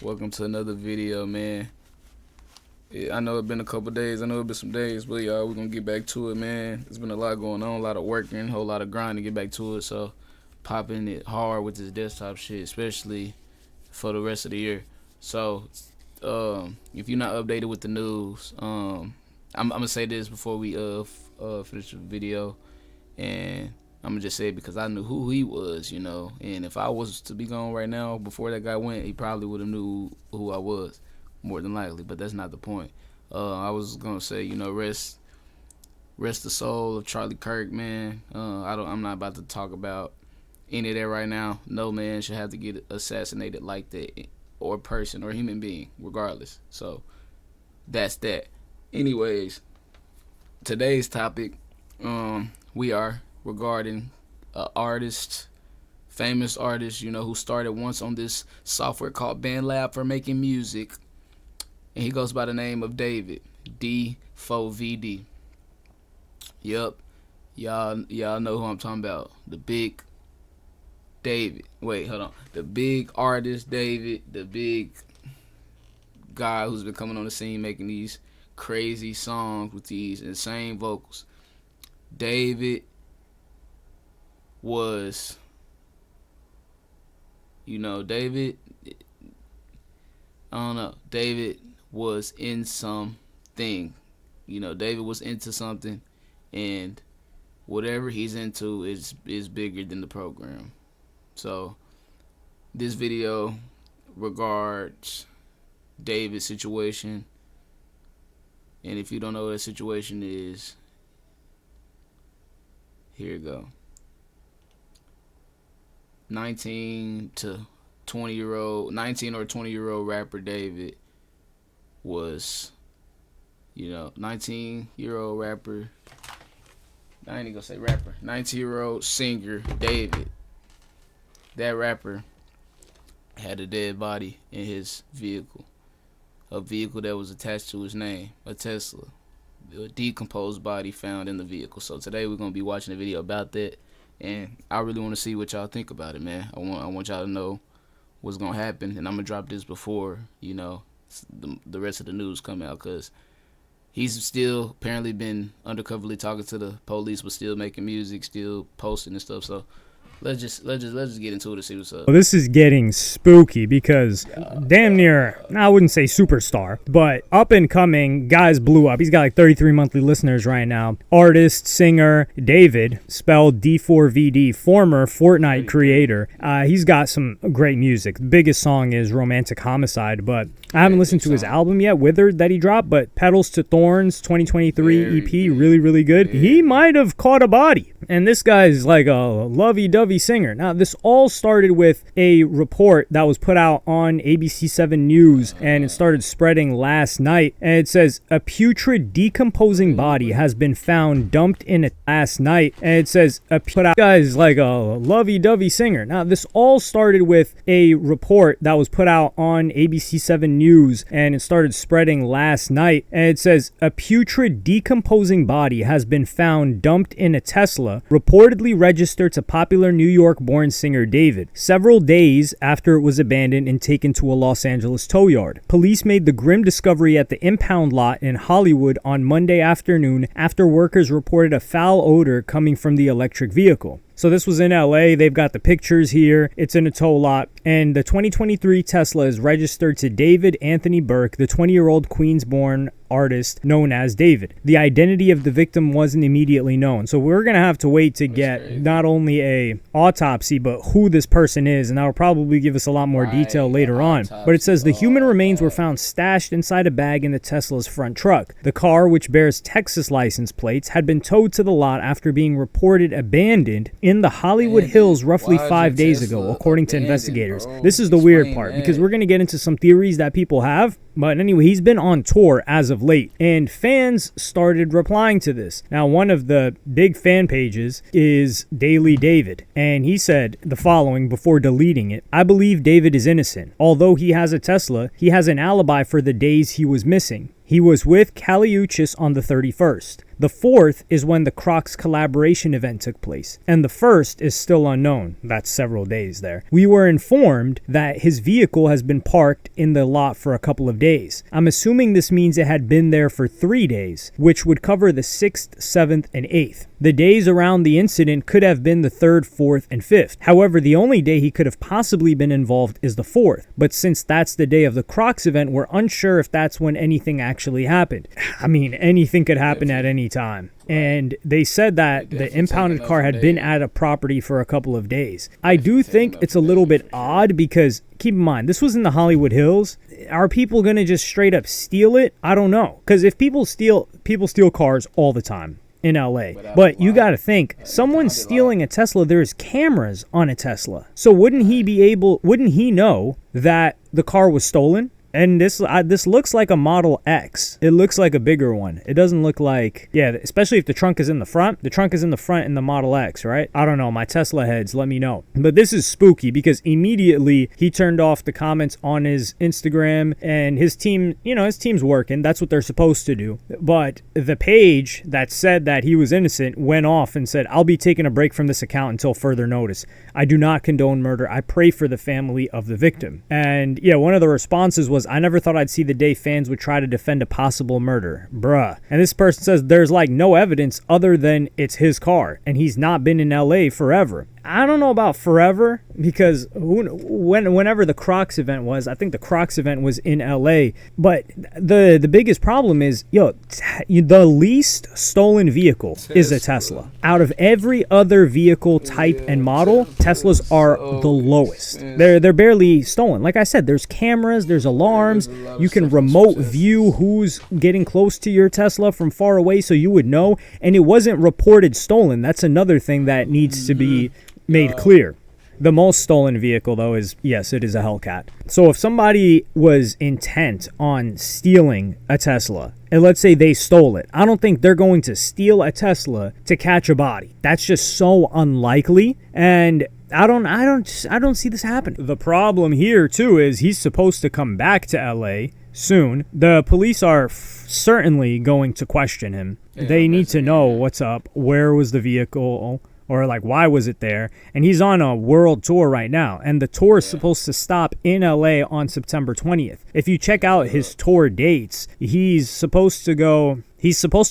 Welcome to another video, man. I know it's been a couple days. I know it's been some days, but y'all, we're gonna get back to it, man. There's been a lot going on, a lot of working, a whole lot of grind to get back to it. So, popping it hard with this desktop shit, especially for the rest of the year. So, if you're not updated with the news, I'm gonna say this before we finish the video, and I'm gonna just say it because I knew who he was, you know. And if I was to be gone right now before that guy went, he probably would have knew who I was, more than likely. But that's not the point. I was gonna say, you know, rest the soul of Charlie Kirk, man. I'm not about to talk about any of that right now. No man should have to get assassinated like that, or person or human being, regardless. So that's that. Anyways, today's topic, we are regarding an artist, famous artist, you know, who started once on this software called BandLab for making music, and he goes by the name of David, D4VD. Yup, y'all know who I'm talking about. The big David. Wait, hold on. The big artist David, the big guy who's been coming on the scene making these crazy songs with these insane vocals. David was, David was in something. David was into something, and whatever he's into is bigger than the program. So this video regards David's situation, and if you don't know what that situation is, here you go. 19 or 20 year old rapper David was, 19-year-old rapper. I ain't even gonna say rapper. 19-year-old singer David. That rapper had a dead body in his vehicle. A vehicle that was attached to his name, a Tesla. A decomposed body found in the vehicle. So today we're gonna be watching a video about that. And I really want to see what y'all think about it, man. I want y'all to know what's gonna happen, and I'm gonna drop this before the rest of the news come out, because he's still apparently been undercoverly talking to the police, but still making music, still posting and stuff. So let's just get into it and see what's up. Well, this is getting spooky because damn near, I wouldn't say superstar, but up and coming, guys blew up. He's got like 33 monthly listeners right now. Artist, singer, David, spelled D4VD, former Fortnite creator. He's got some great music. The biggest song is Romantic Homicide, but I haven't listened to his album yet, Withered, that he dropped, but Petals to Thorns 2023 EP, really, really good. He might have caught a body, and this guy's like a lovey-dovey singer. Now, this all started with a report that was put out on ABC7 News, and it started spreading last night. And it says a putrid, decomposing body has been found dumped in it last night. And it says guy's like a lovey-dovey singer. Now, this all started with a report that was put out on ABC7 News, and it started spreading last night. And it says a putrid, decomposing body has been found dumped in a Tesla, reportedly registered to popular New York-born singer David, several days after it was abandoned and taken to a Los Angeles tow yard. Police made the grim discovery at the impound lot in Hollywood on Monday afternoon after workers reported a foul odor coming from the electric vehicle. So this was in LA. They've got the pictures here. It's in a tow lot. And the 2023 Tesla is registered to David Anthony Burke, the 20-year-old Queens-born artist known as David. The identity of the victim wasn't immediately known. So we're going to have to wait to get not only a autopsy, but who this person is. And that'll probably give us a lot more detail later on. But it says the human remains were found stashed inside a bag in the Tesla's front truck. The car, which bears Texas license plates, had been towed to the lot after being reported abandoned in the Hollywood Hills roughly 5 days ago, according to investigators. This is the weird part, because we're going to get into some theories that people have. But anyway, he's been on tour as of late, and fans started replying to this. Now, one of the big fan pages is Daily David, and he said the following before deleting it: I believe David is innocent. Although he has a Tesla, he has an alibi for the days he was missing. He was with Caliuchis on the 31st. The 4th is when the Crocs collaboration event took place. And the 1st is still unknown. That's several days there. We were informed that his vehicle has been parked in the lot for a couple of days. I'm assuming this means it had been there for 3 days, which would cover the 6th, 7th, and 8th. The days around the incident could have been the 3rd, 4th, and 5th. However, the only day he could have possibly been involved is the 4th. But since that's the day of the Crocs event, we're unsure if that's when anything actually happened. I mean, anything could happen at any time. And they said that the impounded car had been at a property for a couple of days. I do think it's a little bit odd because, keep in mind, this was in the Hollywood Hills. Are people going to just straight up steal it? I don't know. Because if people steal cars all the time in LA. But you got to think, someone stealing a Tesla, there's cameras on a Tesla. So wouldn't he know that the car was stolen? And this looks like a Model X. It looks like a bigger one. It doesn't look like, yeah, especially if the trunk is in the front. The trunk is in the front in the Model X, right? I don't know. My Tesla heads, let me know. But this is spooky because immediately he turned off the comments on his Instagram, and his team, his team's working. That's what they're supposed to do. But the page that said that he was innocent went off and said, "I'll be taking a break from this account until further notice. I do not condone murder. I pray for the family of the victim." And yeah, one of the responses was, "I never thought I'd see the day fans would try to defend a possible murder. Bruh." And this person says there's like no evidence other than it's his car and he's not been in LA forever. I don't know about forever because whenever the Crocs event was, I think the Crocs event was in LA. But the biggest problem is, the least stolen vehicle is a Tesla. Out of every other vehicle type and model, Teslas are the lowest. They're barely stolen. Like I said, there's cameras, there's alarms. You can remote view who's getting close to your Tesla from far away so you would know. And it wasn't reported stolen. That's another thing that needs to be made clear. The most stolen vehicle, though, is, yes, it is a Hellcat. So if somebody was intent on stealing a Tesla, and let's say they stole it, I don't think they're going to steal a Tesla to catch a body. That's just so unlikely, and I don't see this happening. The problem here too is he's supposed to come back to LA soon. The police are certainly going to question him. They need to know what's up. Where was the vehicle? Or like, why was it there? And he's on a world tour right now. And the tour is supposed to stop in LA on September 20th. If you check out his tour dates, he's supposed to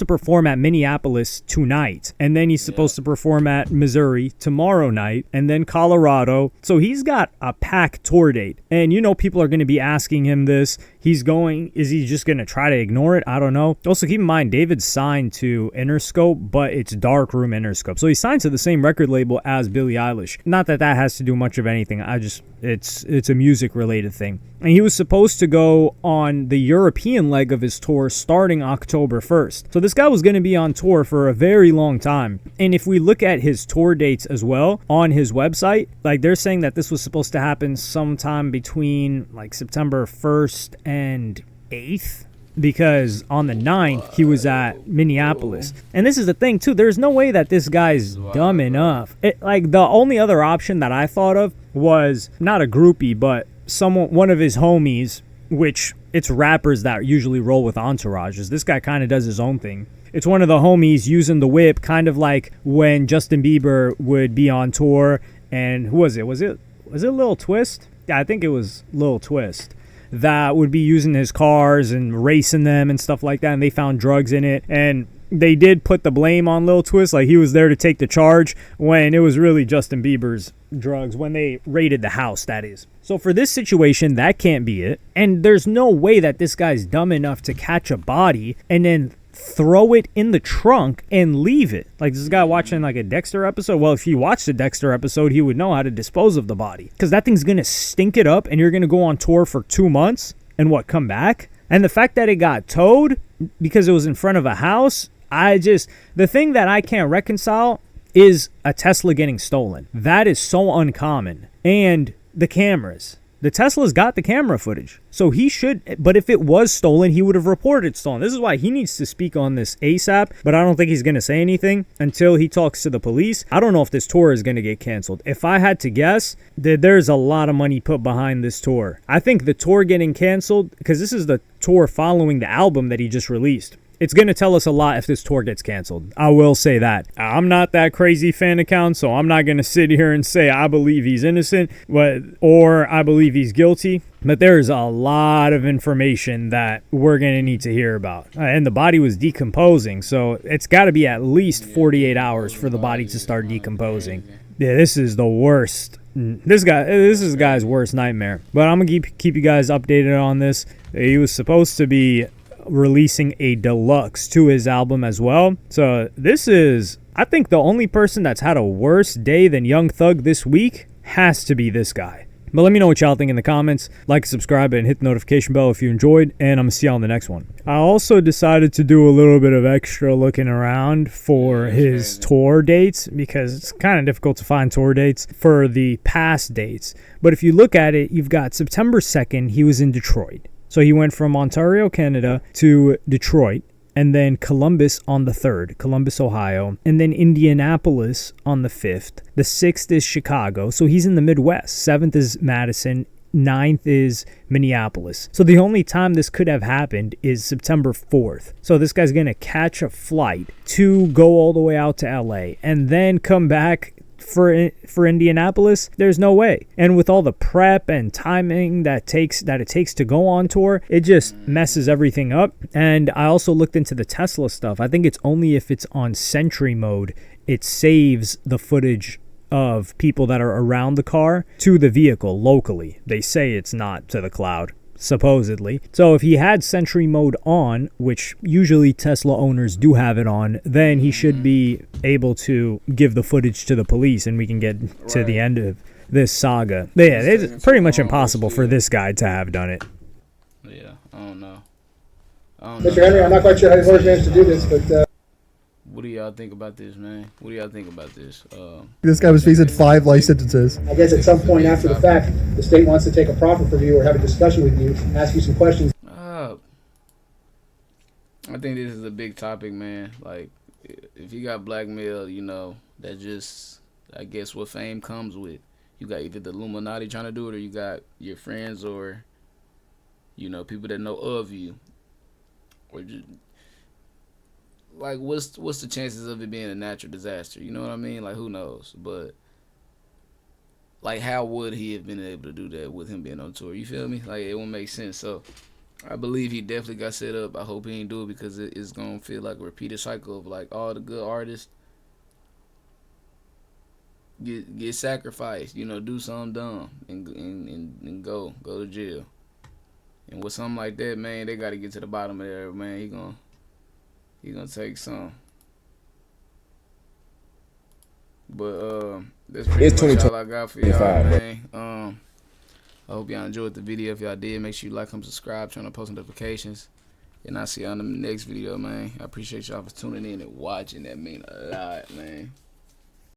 perform at Minneapolis tonight. And then he's supposed to perform at Missouri tomorrow night. And then Colorado. So he's got a packed tour date. And people are going to be asking him this. Is he just going to try to ignore it? I don't know. Also, keep in mind, David's signed to Interscope, but it's Darkroom Interscope. So he's signed to the same record label as Billie Eilish. Not that has to do much of anything. It's a music related thing. And he was supposed to go on the European leg of his tour starting October 1st. So this guy was going to be on tour for a very long time. And if we look at his tour dates as well on his website, like they're saying that this was supposed to happen sometime between like September 1st and 8th. Because on the 9th, he was at Minneapolis. And this is the thing, too. There's no way that this guy's dumb enough. The only other option that I thought of was not a groupie, but one of his homies, which it's rappers that usually roll with entourages. This guy kind of does his own thing. It's one of the homies using the whip, kind of like when Justin Bieber would be on tour. And who was it? Was it Lil Twist? Yeah, I think it was Lil Twist. That would be using his cars and racing them and stuff like that, and they found drugs in it, and they did put the blame on Lil Twist, like he was there to take the charge, when it was really Justin Bieber's drugs, when they raided the house, that is. So for this situation, that can't be it, and there's no way that this guy's dumb enough to catch a body and then throw it in the trunk and leave it. Like this guy watching like a Dexter episode. Well, if he watched a Dexter episode, he would know how to dispose of the body, because that thing's gonna stink it up and you're gonna go on tour for 2 months and come back. And the fact that it got towed because it was in front of a house, the thing that I can't reconcile is a Tesla getting stolen. That is so uncommon. And the cameras. The Tesla's got the camera footage. So he should, but if it was stolen, he would have reported stolen. This is why he needs to speak on this ASAP, but I don't think he's going to say anything until he talks to the police. I don't know if this tour is going to get canceled. If I had to guess, there's a lot of money put behind this tour. I think the tour getting canceled, because this is the tour following the album that he just released. it's going to tell us a lot if this tour gets canceled. I will say that. I'm not that crazy fan account, so I'm not going to sit here and say I believe he's innocent or I believe he's guilty. But there's a lot of information that we're going to need to hear about. And the body was decomposing, so it's got to be at least 48 hours for the body to start decomposing. Yeah, this is the worst. This is the guy's worst nightmare. But I'm going to keep you guys updated on this. He was supposed to be releasing a deluxe to his album as well. So this is, I think, the only person that's had a worse day than Young Thug this week has to be this guy. But let me know what y'all think in the comments. Like, subscribe, and hit the notification bell if you enjoyed. And I'm going to see y'all on the next one. I also decided to do a little bit of extra looking around for his tour dates, because it's kind of difficult to find tour dates for the past dates. But if you look at it, you've got September 2nd, he was in Detroit. So he went from Ontario, Canada to Detroit. And then Columbus on the 3rd, Columbus, Ohio. And then Indianapolis on the 5th. The 6th is Chicago, so he's in the Midwest. 7th is Madison. 9th is Minneapolis. So the only time this could have happened is September 4th. So this guy's going to catch a flight to go all the way out to LA and then come back for Indianapolis. There's no way. And with all the prep and timing that it takes to go on tour, it just messes everything up. And I also looked into the Tesla stuff. I think it's only if it's on Sentry mode it saves the footage of people that are around the car to the vehicle locally. They say it's not to the cloud, supposedly. So if he had Sentry mode on, which usually Tesla owners do have it on, then he should be able to give the footage to the police and we can get to the end of this saga. But yeah, it's pretty much impossible for this guy to have done it. Yeah, I don't know. Mr. Henry, I'm not quite sure how you managed to do this, but what do y'all think about this, man? What do y'all think about this? This guy was facing 5 life sentences. I guess at some point after the fact, the state wants to take a proffer from you or have a discussion with you, ask you some questions. I think this is a big topic, man. Like, if you got blackmail, you know, that just, I guess, what fame comes with. You got either the Illuminati trying to do it, or you got your friends, or, you know, people that know of you, or just, like, what's the chances of it being a natural disaster? You know what I mean? Like, who knows? But, like, how would he have been able to do that with him being on tour? You feel me? Like, it won't make sense. So, I believe he definitely got set up. I hope he didn't do it, because it's going to feel like a repeated cycle of, like, all the good artists get sacrificed. You know, do something dumb and go to jail. And with something like that, man, they got to get to the bottom of there, man. He gonna take some. But that's pretty much all I got for y'all, man. I hope y'all enjoyed the video. If y'all did, make sure you like, comment, subscribe, turn on post notifications. And I'll see y'all in the next video, man. I appreciate y'all for tuning in and watching. That mean a lot, man.